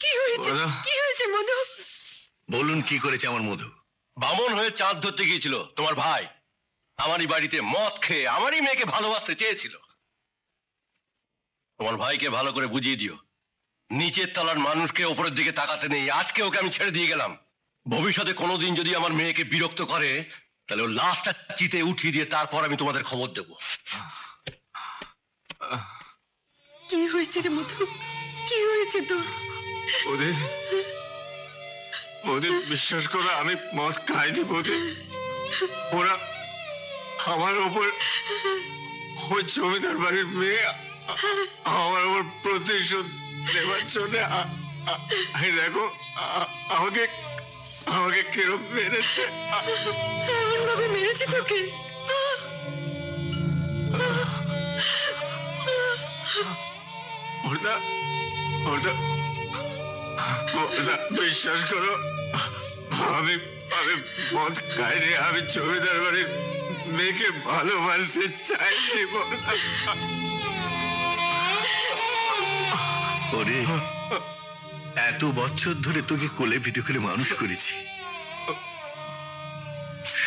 কি হয়েছে? কি হয়েছে মধু? বলুন কি করেছে আমার মধু? বামন হয়ে চাঁদ ধরতে গিয়েছিল তোমার ভাই। আমারই বাড়িতে মদ খেয়ে আমারই মেয়েকে ভালোবাসতে চেয়েছিল। তোমার ভাইকে ভালো করে বুঝিয়ে দিও, নিচের তলার মানুষকে উপরের দিকে তাকাতে নেই। আজকে ওকে আমি ছেড়ে দিয়ে গেলাম। ভবিষ্যতে কোনোদিন যদি আমার মেয়েকে বিরক্ত করে, তাহলে ও লাশটা চিতে উঠিয়ে দিয়ে তারপর আমি তোমাদের খবর দেব। কি হয়েছে রে মধু? কি হয়েছে তোর? ওদের ওদের বিশ্বাস করো, আমি মদ খাইনি। ওদের ওরা আমার ওপর, ওই জমিদার বাড়ির মেয়ে আমার ওপর প্রতিশোধ নেবার জন্য দেখো আমাকে আমাকে কিরম মেরেছে। এমন ভাবে মেরেছে তোকে? ওরা ওরা ওরা বিশ্বাস করো, আমি আমি মদ খাইনি। আমি জমিদার বাড়ির মেয়েকে ভালোবাসতে চাইনি। ওরে, এত বছর ধরে তোকে কোলে পিঠে করে মানুষ করেছি,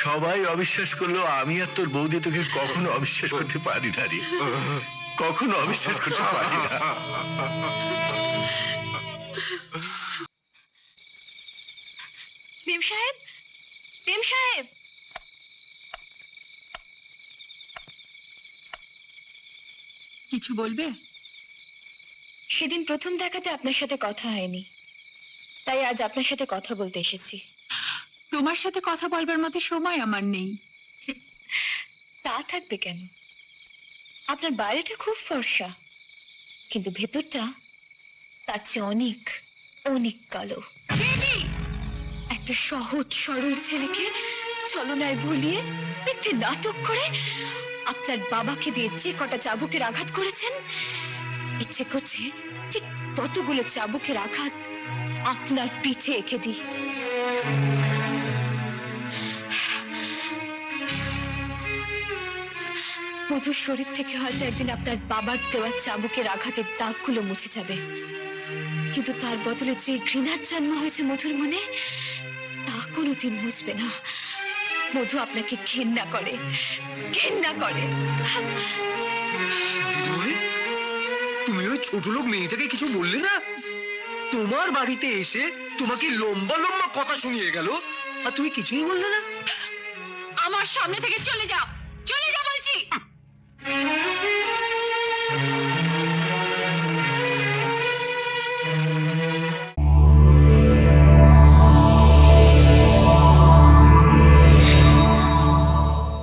সবাই অবিশ্বাস করলো, আমি আর তোর বৌদি তোকে কখনো অবিশ্বাস করতে পারি না রে, কখনো অবিশ্বাস করতে পারি না। মেম সাহেব, মেম সাহেব, কিছু বলবে? সেদিন প্রথম দেখাতে আপনার সাথে কথা হয়নি, তাই আজ আপনার সাথে কথা বলতে এসেছি। তোমার সাথে কথা বলবার মতো সময় আমার নেই। তা থাকবে কেন? আপনার বাইরেটা খুব ফর্সা, কিন্তু ভেতরটা তার চেয়ে অনেক অনেক কালো। একটা সহজ সরল ছেলেকে ছলনায় ভুলিয়ে মিথ্যে নাটক করে আপনার বাবাকে দিয়ে যে কটা চাবুকের আঘাত করেছেন, ইচ্ছে করছে ঠিক ততগুলো চাবুকের আঘাত আপনার পিঠে এঁকে দিই। মধুর শরীর থেকে হয়তো একদিন আপনার বাবার দেওয়া চাবুকের আঘাতের দাগগুলো মুছে যাবে, কিন্তু তার বদলে যে ঘৃণার জন্ম হয়েছে মধুর মনে, তা কোনোদিন মুছবে না। মধু আপনাকে ঘৃণা করে, ঘৃণা করে। তুমি ওই ছোট লোক মেয়েটাকে কিছু বললে না? তোমার বাড়িতে এসে তোমাকে লম্বা লম্বা কথা শুনিয়ে গেল, আর তুমি কিছুই বললে না। আমার সামনে থেকে চলে যাও, চলে যা বলছি।